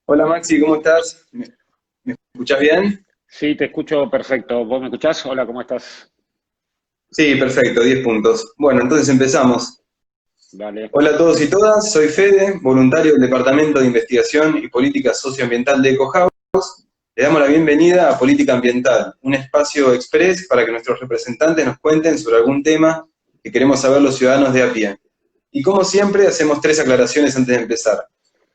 Hola Maxi, ¿cómo estás? ¿Me escuchás bien? Sí, te escucho perfecto. ¿Vos me escuchás? Hola, ¿cómo estás? Sí, perfecto, 10 puntos. Bueno, entonces empezamos. Dale. Hola a todos y todas, soy Fede, voluntario del Departamento de Investigación y Política Socioambiental de EcoHouse. Le damos la bienvenida a Política Ambiental, un espacio express para que nuestros representantes nos cuenten sobre algún tema que queremos saber los ciudadanos de a pie. Y como siempre, hacemos tres aclaraciones antes de empezar.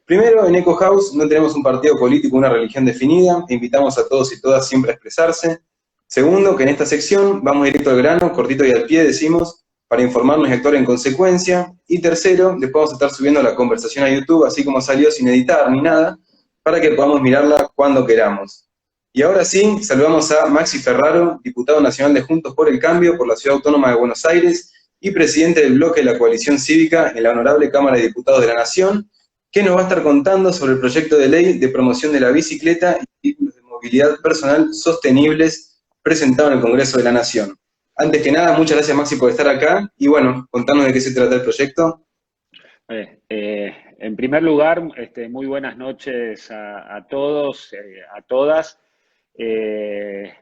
Primero, en Eco House no tenemos un partido político o una religión definida, e invitamos a todos y todas siempre a expresarse. Segundo, que en esta sección vamos directo al grano, cortito y al pie, decimos, para informarnos y actuar en consecuencia. Y tercero, después vamos a estar subiendo la conversación a YouTube, así como salió sin editar ni nada, para que podamos mirarla cuando queramos. Y ahora sí, saludamos a Maxi Ferraro, diputado nacional de Juntos por el Cambio por la Ciudad Autónoma de Buenos Aires y presidente del bloque de la coalición cívica en la Honorable Cámara de Diputados de la Nación, que nos va a estar contando sobre el proyecto de ley de promoción de la bicicleta y vehículos de movilidad personal sostenibles presentado en el Congreso de la Nación. Antes que nada, muchas gracias Maxi por estar acá y bueno, contanos de qué se trata el proyecto. En primer lugar, muy buenas noches a todos, a todas. Eh,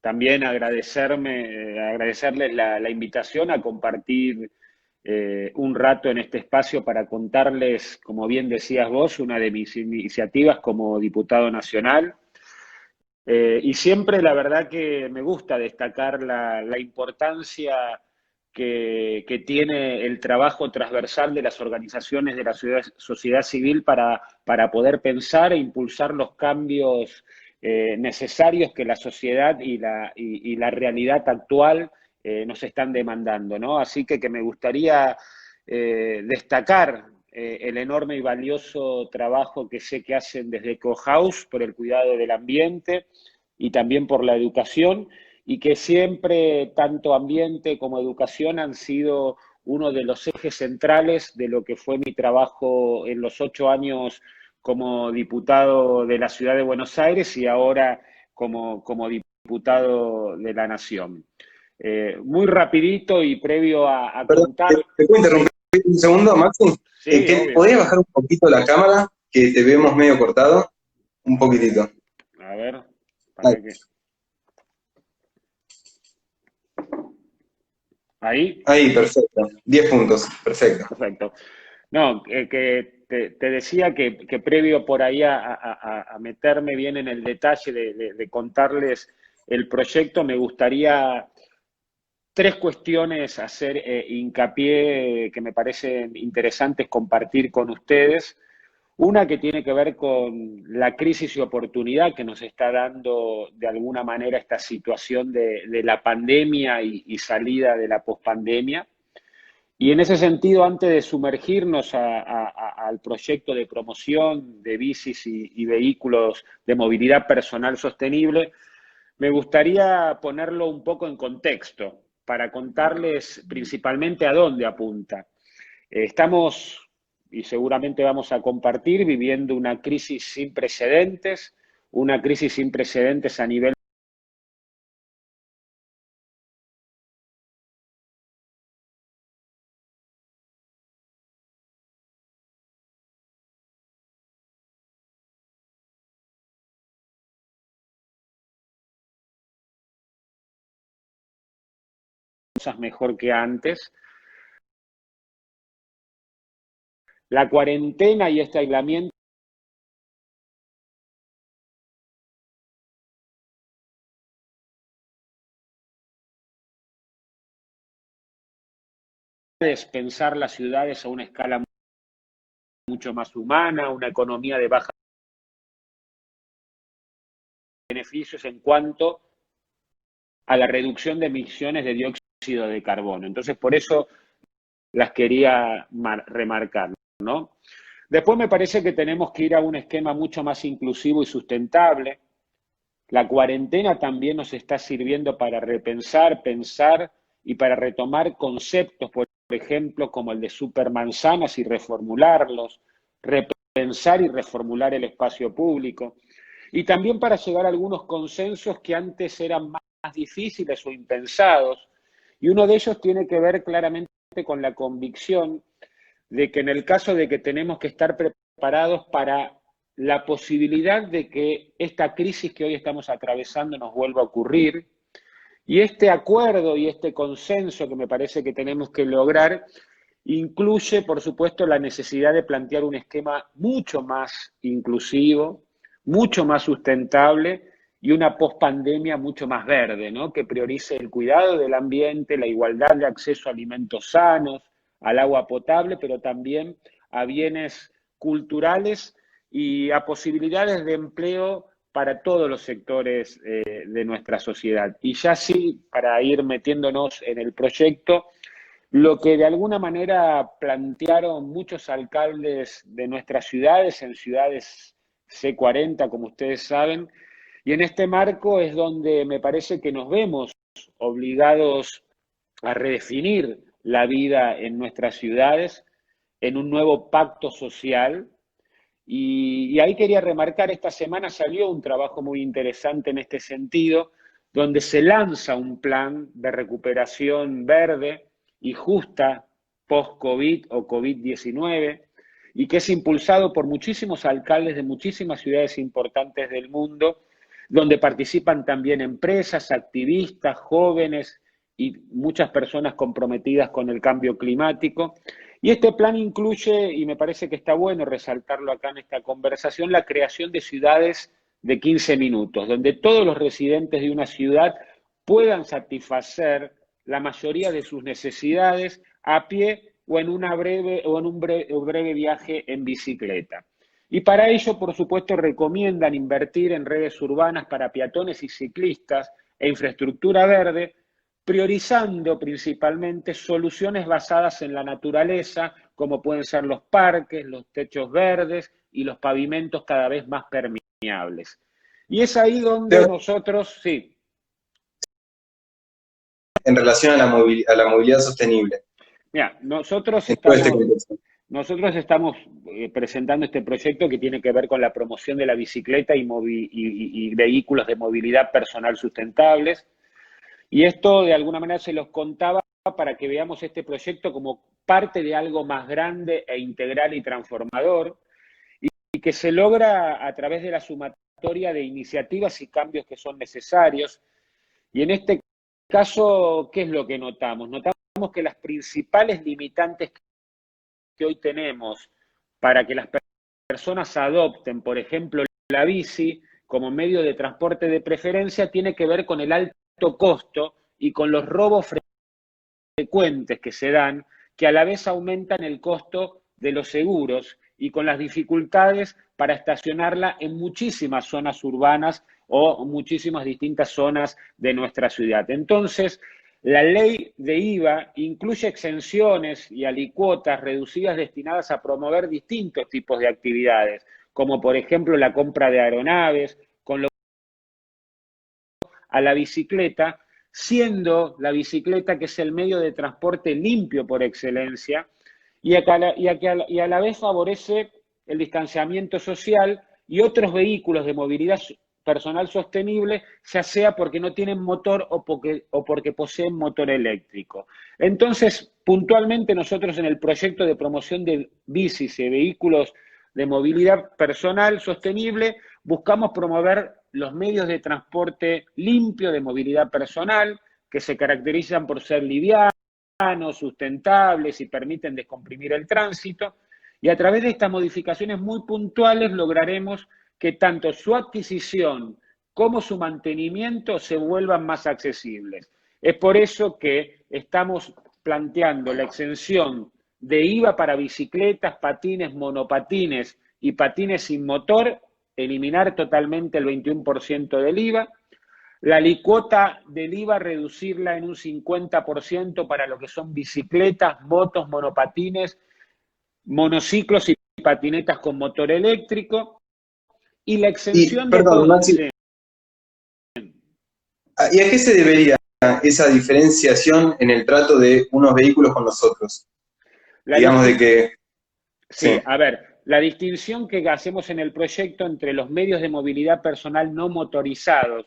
También agradecerles la invitación a compartir un rato en este espacio para contarles, como bien decías vos, una de mis iniciativas como diputado nacional. Y siempre la verdad que me gusta destacar la importancia que tiene el trabajo transversal de las organizaciones de la sociedad civil para poder pensar e impulsar los cambios necesarios que la sociedad y la realidad actual nos están demandando, ¿no? Así que me gustaría destacar el enorme y valioso trabajo que sé que hacen desde EcoHouse por el cuidado del ambiente y también por la educación, y que siempre tanto ambiente como educación han sido uno de los ejes centrales de lo que fue mi trabajo en los 8 años como diputado de la Ciudad de Buenos Aires y ahora como diputado de la Nación. Muy rapidito y previo a Perdón, contar, ¿te puedo interrumpir sí, un segundo, Maxi? sí, obvio. ¿Podés bajar un poquito la cámara, que te vemos medio cortado? Un poquitito. A ver, Ahí, para que... Ahí, ahí, perfecto. 10 puntos, perfecto. perfecto. No, que te decía que previo por ahí a meterme bien en el detalle de contarles el proyecto, me gustaría tres cuestiones hacer hincapié que me parecen interesantes compartir con ustedes. Una que tiene que ver con la crisis y oportunidad que nos está dando de alguna manera esta situación de la pandemia y salida de la pospandemia. Y en ese sentido, antes de sumergirnos al proyecto de promoción de bicis y vehículos de movilidad personal sostenible, me gustaría ponerlo un poco en contexto para contarles principalmente a dónde apunta. Estamos, y seguramente vamos a compartir, viviendo una crisis sin precedentes a nivel de cosas mejor que antes. La cuarentena y este aislamiento es pensar las ciudades a una escala mucho más humana, una economía de bajos beneficios en cuanto a la reducción de emisiones de dióxido de carbono. Entonces, por eso las quería remarcar, ¿no? Después me parece que tenemos que ir a un esquema mucho más inclusivo y sustentable. La cuarentena también nos está sirviendo para repensar, pensar y para retomar conceptos, por ejemplo, como el de supermanzanas y reformularlos, repensar y reformular el espacio público, y también para llegar a algunos consensos que antes eran más difíciles o impensados. Y uno de ellos tiene que ver claramente con la convicción de que en el caso de que tenemos que estar preparados para la posibilidad de que esta crisis que hoy estamos atravesando nos vuelva a ocurrir. Y este acuerdo y este consenso que me parece que tenemos que lograr incluye, por supuesto, la necesidad de plantear un esquema mucho más inclusivo, mucho más sustentable y una pospandemia mucho más verde, ¿no? Que priorice el cuidado del ambiente, la igualdad de acceso a alimentos sanos, al agua potable, pero también a bienes culturales y a posibilidades de empleo para todos los sectores de nuestra sociedad. Y ya sí, para ir metiéndonos en el proyecto, lo que de alguna manera plantearon muchos alcaldes de nuestras ciudades, en ciudades C40, como ustedes saben, y en este marco es donde me parece que nos vemos obligados a redefinir la vida en nuestras ciudades, en un nuevo pacto social. Y ahí quería remarcar, esta semana salió un trabajo muy interesante en este sentido, donde se lanza un plan de recuperación verde y justa post-COVID o COVID-19, y que es impulsado por muchísimos alcaldes de muchísimas ciudades importantes del mundo, donde participan también empresas, activistas, jóvenes y muchas personas comprometidas con el cambio climático. Y este plan incluye, y me parece que está bueno resaltarlo acá en esta conversación, la creación de ciudades de 15 minutos, donde todos los residentes de una ciudad puedan satisfacer la mayoría de sus necesidades a pie o en un breve viaje en bicicleta. Y para ello, por supuesto, recomiendan invertir en redes urbanas para peatones y ciclistas e infraestructura verde, priorizando principalmente soluciones basadas en la naturaleza, como pueden ser los parques, los techos verdes y los pavimentos cada vez más permeables. Y es ahí donde nosotros, sí. En relación a la movilidad sostenible. Mira, nosotros estamos presentando este proyecto que tiene que ver con la promoción de la bicicleta y vehículos de movilidad personal sustentables. Y esto de alguna manera se los contaba para que veamos este proyecto como parte de algo más grande e integral y transformador, y que se logra a través de la sumatoria de iniciativas y cambios que son necesarios. Y en este caso, ¿qué es lo que notamos? Notamos que las principales limitantes que hoy tenemos para que las personas adopten, por ejemplo, la bici como medio de transporte de preferencia, tiene que ver con el alto costo y con los robos frecuentes que se dan, que a la vez aumentan el costo de los seguros y con las dificultades para estacionarla en muchísimas zonas urbanas o muchísimas distintas zonas de nuestra ciudad. Entonces, la ley de IVA incluye exenciones y alicuotas reducidas destinadas a promover distintos tipos de actividades, como por ejemplo la compra de aeronaves, con lo a la bicicleta, siendo la bicicleta que es el medio de transporte limpio por excelencia y a la vez favorece el distanciamiento social y otros vehículos de movilidad personal sostenible, ya sea porque no tienen motor o porque poseen motor eléctrico. Entonces, puntualmente nosotros en el proyecto de promoción de bicis y vehículos de movilidad personal sostenible, buscamos promover los medios de transporte limpio de movilidad personal, que se caracterizan por ser livianos, sustentables y permiten descomprimir el tránsito. Y a través de estas modificaciones muy puntuales lograremos que tanto su adquisición como su mantenimiento se vuelvan más accesibles. Es por eso que estamos planteando la exención de IVA para bicicletas, patines, monopatines y patines sin motor, eliminar totalmente el 21% del IVA, la alícuota del IVA reducirla en un 50% para lo que son bicicletas, motos, monopatines, monociclos y patinetas con motor eléctrico, y la exención de todo. Maxi, ¿y a qué se debería esa diferenciación en el trato de unos vehículos con los otros? Digamos de que... Sí, a ver, la distinción que hacemos en el proyecto entre los medios de movilidad personal no motorizados,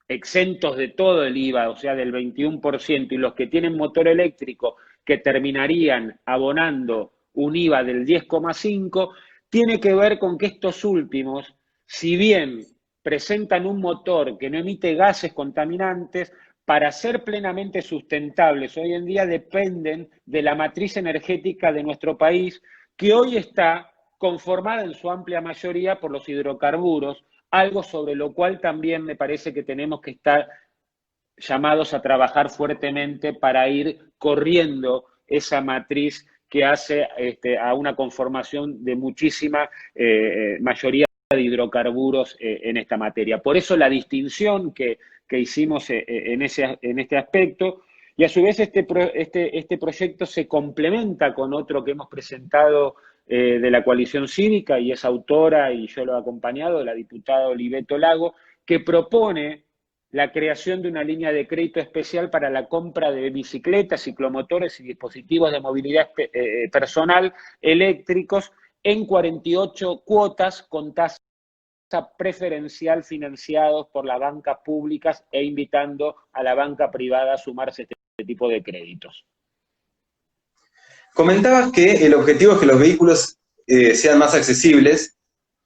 exentos de todo el IVA, o sea, del 21%, y los que tienen motor eléctrico, que terminarían abonando un IVA del 10,5%, tiene que ver con que estos últimos, si bien presentan un motor que no emite gases contaminantes, para ser plenamente sustentables hoy en día dependen de la matriz energética de nuestro país, que hoy está conformada en su amplia mayoría por los hidrocarburos, algo sobre lo cual también me parece que tenemos que estar llamados a trabajar fuertemente para ir corriendo esa matriz que hace a una conformación de muchísima mayoría de hidrocarburos en esta materia. Por eso la distinción que hicimos en este aspecto, y a su vez este proyecto se complementa con otro que hemos presentado de la coalición cívica, y es autora, y yo lo he acompañado, la diputada Oliveto Lago, que propone la creación de una línea de crédito especial para la compra de bicicletas, ciclomotores y dispositivos de movilidad personal eléctricos en 48 cuotas con tasa preferencial financiados por las bancas públicas e invitando a la banca privada a sumarse a este tipo de créditos. Comentabas que el objetivo es que los vehículos sean más accesibles,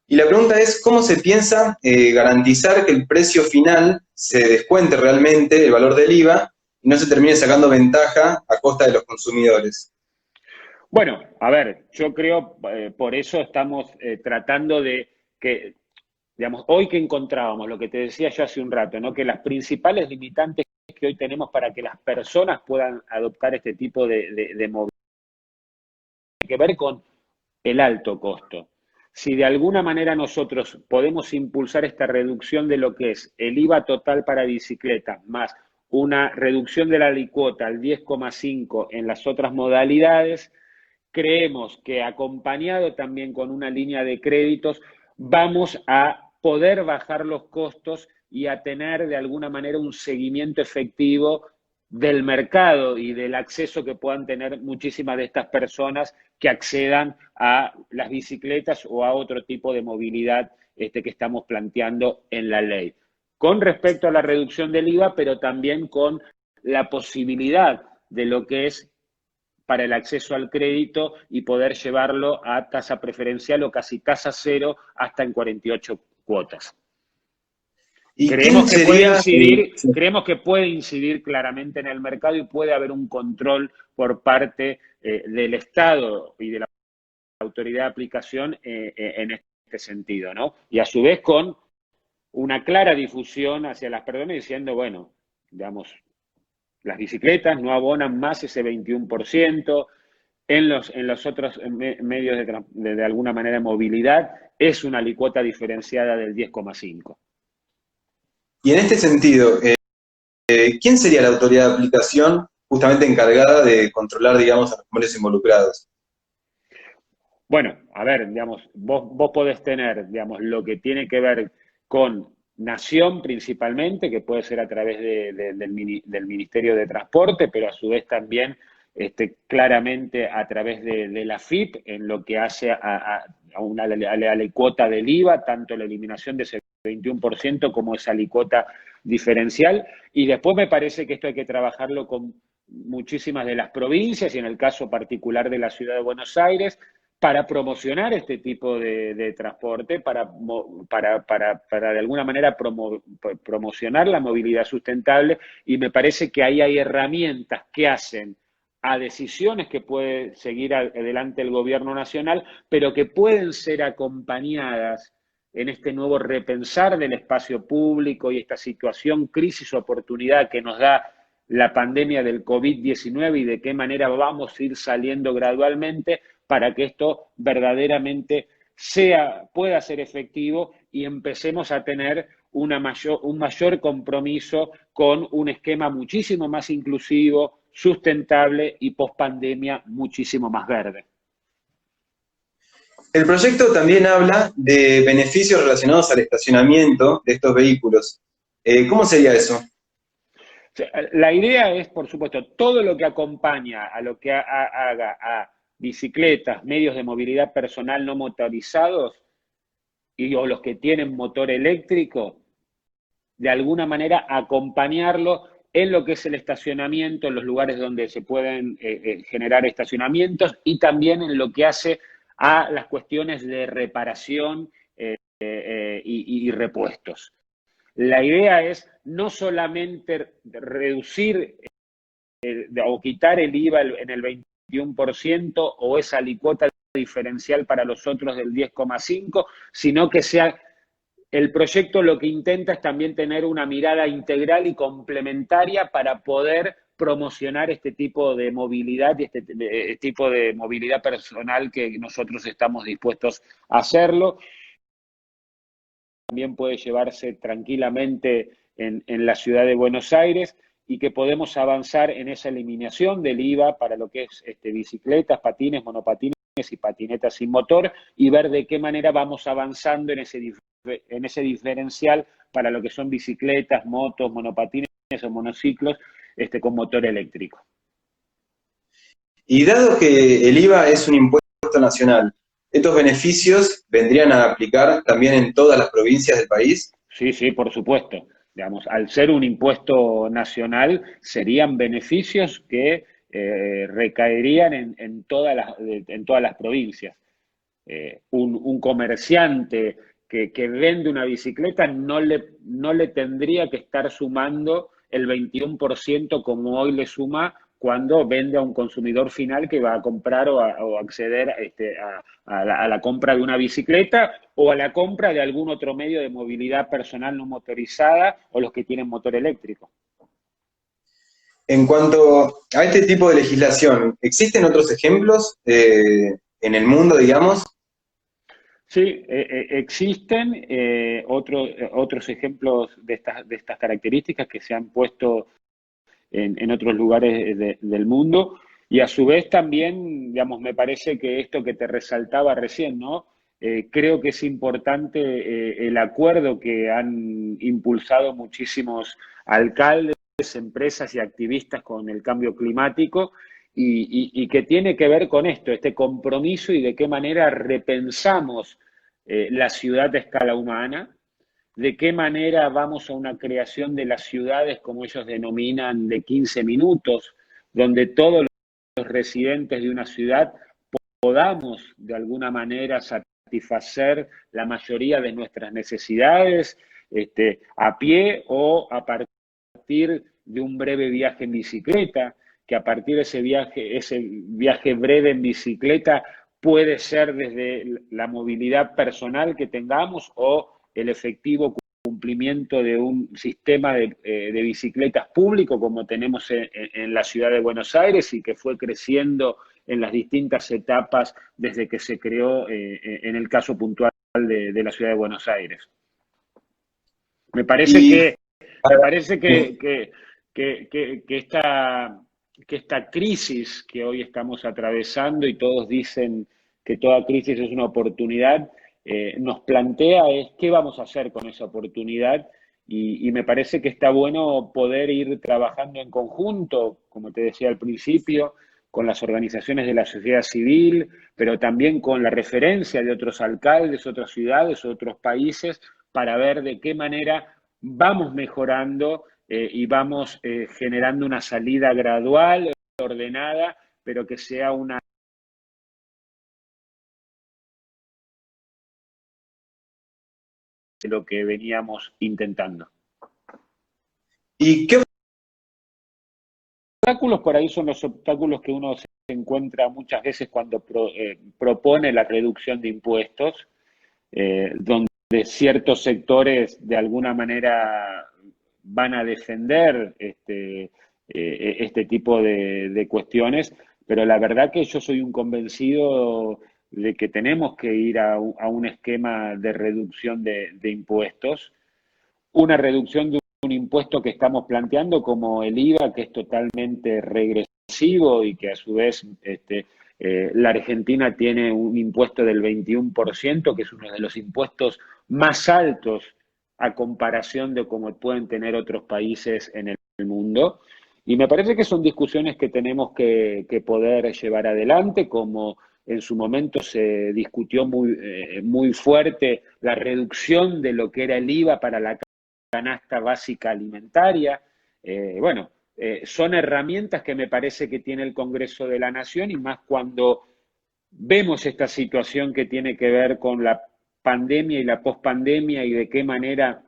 y la pregunta es, ¿cómo se piensa garantizar que el precio final se descuente realmente el valor del IVA y no se termine sacando ventaja a costa de los consumidores? Bueno, a ver, yo creo, por eso estamos tratando de que, digamos, hoy que encontrábamos, lo que te decía yo hace un rato, ¿no? Que las principales limitantes que hoy tenemos para que las personas puedan adoptar este tipo de movilidad tiene que ver con el alto costo. Si de alguna manera nosotros podemos impulsar esta reducción de lo que es el IVA total para bicicleta, más una reducción de la alícuota al 10,5 en las otras modalidades, creemos que acompañado también con una línea de créditos, vamos a poder bajar los costos y a tener de alguna manera un seguimiento efectivo del mercado y del acceso que puedan tener muchísimas de estas personas que accedan a las bicicletas o a otro tipo de movilidad que estamos planteando en la ley. Con respecto a la reducción del IVA, pero también con la posibilidad de lo que es para el acceso al crédito y poder llevarlo a tasa preferencial o casi tasa cero hasta en 48 cuotas. ¿Y creemos que puede incidir claramente en el mercado y puede haber un control por parte del Estado y de la autoridad de aplicación en este sentido, ¿no? Y a su vez con una clara difusión hacia las personas diciendo, bueno, digamos, las bicicletas no abonan más ese 21%, en los otros medios de alguna manera de movilidad es una alícuota diferenciada del 10,5%. Y en este sentido, ¿quién sería la autoridad de aplicación justamente encargada de controlar, digamos, a los comercios involucrados? Bueno, a ver, digamos, vos podés tener, digamos, lo que tiene que ver con Nación principalmente, que puede ser a través del Ministerio de Transporte, pero a su vez también claramente a través de la FIP, en lo que hace a una alícuota del IVA, tanto la eliminación de ese 21% como esa alícuota diferencial. Y después me parece que esto hay que trabajarlo con muchísimas de las provincias y en el caso particular de la ciudad de Buenos Aires, para promocionar este tipo de transporte, para de alguna manera promocionar la movilidad sustentable, y me parece que ahí hay herramientas que hacen a decisiones que puede seguir adelante el gobierno nacional, pero que pueden ser acompañadas en este nuevo repensar del espacio público y esta situación, crisis, oportunidad que nos da la pandemia del COVID-19 y de qué manera vamos a ir saliendo gradualmente para que esto verdaderamente pueda ser efectivo y empecemos a tener un mayor compromiso con un esquema muchísimo más inclusivo, sustentable y post-pandemia muchísimo más verde. El proyecto también habla de beneficios relacionados al estacionamiento de estos vehículos. ¿Cómo sería eso? La idea es, por supuesto, todo lo que acompaña a lo que haga a bicicletas, medios de movilidad personal no motorizados o los que tienen motor eléctrico, de alguna manera acompañarlo en lo que es el estacionamiento, en los lugares donde se pueden generar estacionamientos y también en lo que hace a las cuestiones de reparación y repuestos. La idea es no solamente reducir o quitar el IVA en el 21% o esa alícuota diferencial para los otros del 10,5%, sino que sea el proyecto lo que intenta es también tener una mirada integral y complementaria para poder promocionar este tipo de movilidad y este tipo de movilidad personal que nosotros estamos dispuestos a hacerlo. También puede llevarse tranquilamente en la ciudad de Buenos Aires y que podemos avanzar en esa eliminación del IVA para lo que es bicicletas, patines, monopatines y patinetas sin motor y ver de qué manera vamos avanzando en ese diferencial para lo que son bicicletas, motos, monopatines o monociclos con motor eléctrico. Y dado que el IVA es un impuesto nacional, ¿estos beneficios vendrían a aplicar también en todas las provincias del país? Sí, sí, por supuesto. Digamos, al ser un impuesto nacional, serían beneficios que recaerían en todas las provincias. Un comerciante que vende una bicicleta no le tendría que estar sumando el 21% como hoy le suma cuando vende a un consumidor final que va a comprar o acceder a la compra de una bicicleta o a la compra de algún otro medio de movilidad personal no motorizada o los que tienen motor eléctrico. En cuanto a este tipo de legislación, ¿existen otros ejemplos en el mundo, digamos? Sí, existen otros ejemplos de estas características que se han puesto en otros lugares del mundo y a su vez también, digamos, me parece que esto que te resaltaba recién, ¿no? Creo que es importante el acuerdo que han impulsado muchísimos alcaldes, empresas y activistas con el cambio climático y que tiene que ver con esto, este compromiso y de qué manera repensamos la ciudad a escala humana, de qué manera vamos a una creación de las ciudades, como ellos denominan, de 15 minutos, donde todos los residentes de una ciudad podamos de alguna manera satisfacer la mayoría de nuestras necesidades a pie o a partir de un breve viaje en bicicleta, que a partir de ese viaje breve en bicicleta puede ser desde la movilidad personal que tengamos o el efectivo cumplimiento de un sistema de bicicletas público como tenemos en la ciudad de Buenos Aires y que fue creciendo en las distintas etapas desde que se creó en el caso puntual de la ciudad de Buenos Aires. Me parece Y que, me para- parece que esta crisis que hoy estamos atravesando y todos dicen que toda crisis es una oportunidad, nos plantea es qué vamos a hacer con esa oportunidad y me parece que está bueno poder ir trabajando en conjunto, como te decía al principio, con las organizaciones de la sociedad civil, pero también con la referencia de otros alcaldes, otras ciudades, otros países, para ver de qué manera vamos mejorando y vamos generando una salida gradual, ordenada, pero que sea una de lo que veníamos intentando. ¿Y qué Obstáculos por ahí son los obstáculos que uno se encuentra muchas veces cuando propone la reducción de impuestos, donde ciertos sectores de alguna manera van a defender este tipo de cuestiones, pero la verdad que yo soy un convencido de que tenemos que ir a un esquema de reducción de impuestos, una reducción de un impuesto que estamos planteando como el IVA, que es totalmente regresivo y que a su vez la Argentina tiene un impuesto del 21%, que es uno de los impuestos más altos a comparación de cómo pueden tener otros países en el mundo. Y me parece que son discusiones que tenemos que poder llevar adelante, como en su momento se discutió muy fuerte la reducción de lo que era el IVA para la canasta básica alimentaria. Son herramientas que me parece que tiene el Congreso de la Nación y más cuando vemos esta situación que tiene que ver con la pandemia y la pospandemia y de qué manera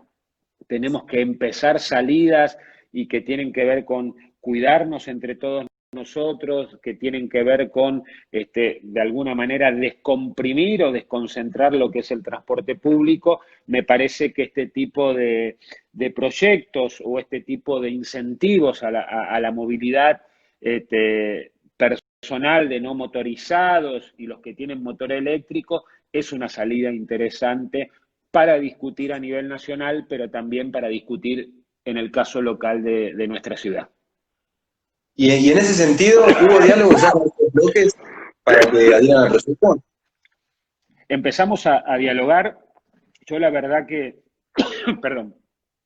tenemos que empezar salidas y que tienen que ver con cuidarnos entre todos nosotros, que tienen que ver con, de alguna manera, descomprimir o desconcentrar lo que es el transporte público. Me parece que este tipo de proyectos o este tipo de incentivos a la movilidad personal de no motorizados y los que tienen motor eléctrico es una salida interesante para discutir a nivel nacional, pero también para discutir en el caso local de nuestra ciudad. Y en ese sentido, ¿hubo diálogo ya con estos bloques para que adhieran al proyecto? Empezamos a dialogar. Yo la verdad que, perdón,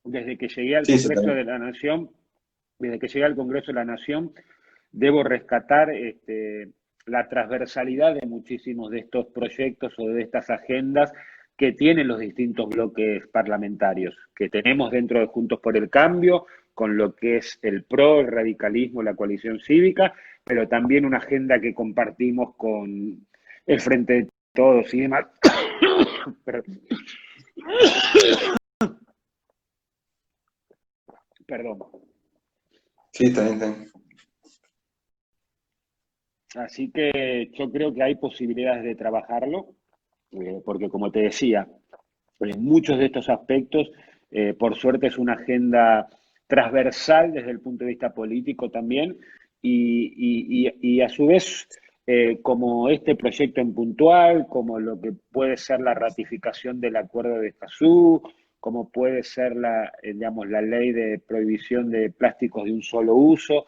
desde que llegué al Congreso de la Nación, debo rescatar la transversalidad de muchísimos de estos proyectos o de estas agendas que tienen los distintos bloques parlamentarios, que tenemos dentro de Juntos por el Cambio, con lo que es el PRO, el radicalismo, la coalición cívica, pero también una agenda que compartimos con el Frente de Todos y demás. Perdón. Sí, está bien. Así que yo creo que hay posibilidades de trabajarlo, porque como te decía, muchos de estos aspectos, por suerte, es una agenda transversal desde el punto de vista político también, y a su vez, como este proyecto en puntual, como lo que puede ser la ratificación del Acuerdo de Escazú, como puede ser la ley de prohibición de plásticos de un solo uso,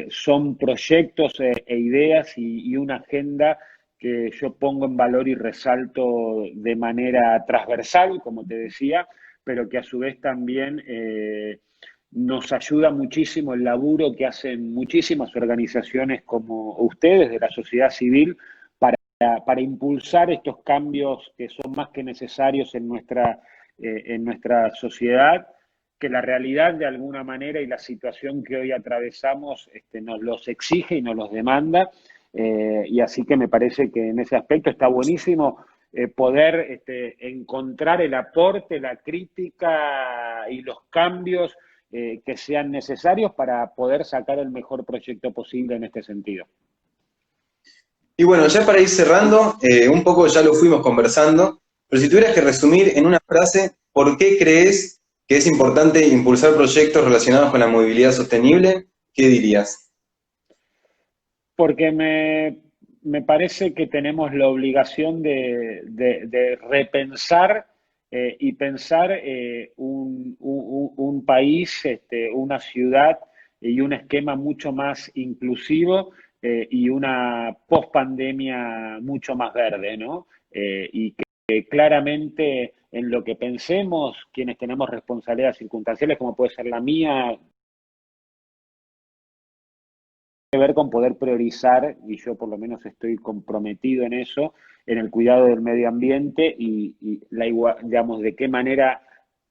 son proyectos e ideas y una agenda que yo pongo en valor y resalto de manera transversal, como te decía, pero que a su vez también nos ayuda muchísimo el laburo que hacen muchísimas organizaciones como ustedes de la sociedad civil para impulsar estos cambios que son más que necesarios en nuestra sociedad, que la realidad de alguna manera y la situación que hoy atravesamos nos los exige y nos los demanda. Y así que me parece que en ese aspecto está buenísimo poder encontrar el aporte, la crítica y los cambios que sean necesarios para poder sacar el mejor proyecto posible en este sentido. Y bueno, ya para ir cerrando, un poco ya lo fuimos conversando, pero si tuvieras que resumir en una frase, ¿por qué crees que es importante impulsar proyectos relacionados con la movilidad sostenible? ¿Qué dirías? Porque me parece que tenemos la obligación de repensar y pensar un país, una ciudad y un esquema mucho más inclusivo y una pospandemia mucho más verde, ¿no? Y que claramente en lo que pensemos, quienes tenemos responsabilidades circunstanciales, como puede ser la mía, que ver con poder priorizar, y yo por lo menos estoy comprometido en eso, en el cuidado del medio ambiente y digamos, de qué manera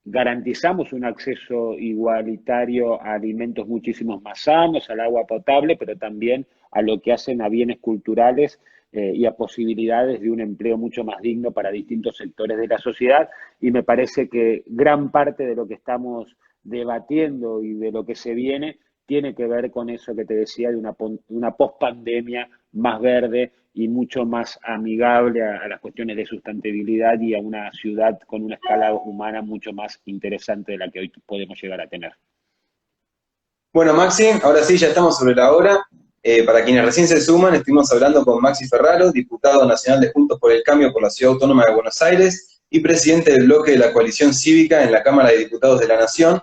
garantizamos un acceso igualitario a alimentos muchísimo más sanos, al agua potable, pero también a lo que hacen a bienes culturales y a posibilidades de un empleo mucho más digno para distintos sectores de la sociedad. Y me parece que gran parte de lo que estamos debatiendo y de lo que se viene tiene que ver con eso que te decía de una pospandemia más verde y mucho más amigable a las cuestiones de sustentabilidad y a una ciudad con una escala humana mucho más interesante de la que hoy podemos llegar a tener. Bueno, Maxi, ahora sí, ya estamos sobre la hora. Para quienes recién se suman, estuvimos hablando con Maxi Ferraro, diputado nacional de Juntos por el Cambio por la Ciudad Autónoma de Buenos Aires y presidente del bloque de la coalición cívica en la Cámara de Diputados de la Nación,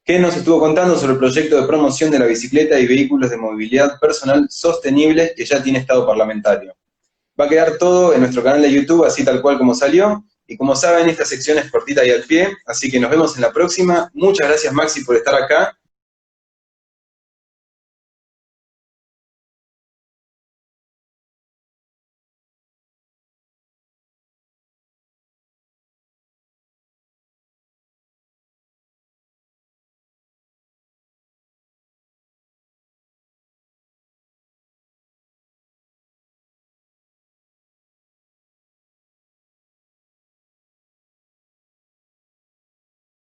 que nos estuvo contando sobre el proyecto de promoción de la bicicleta y vehículos de movilidad personal sostenible que ya tiene estado parlamentario. Va a quedar todo en nuestro canal de YouTube, así tal cual como salió, y como saben, esta sección es cortita y al pie, así que nos vemos en la próxima. Muchas gracias, Maxi, por estar acá,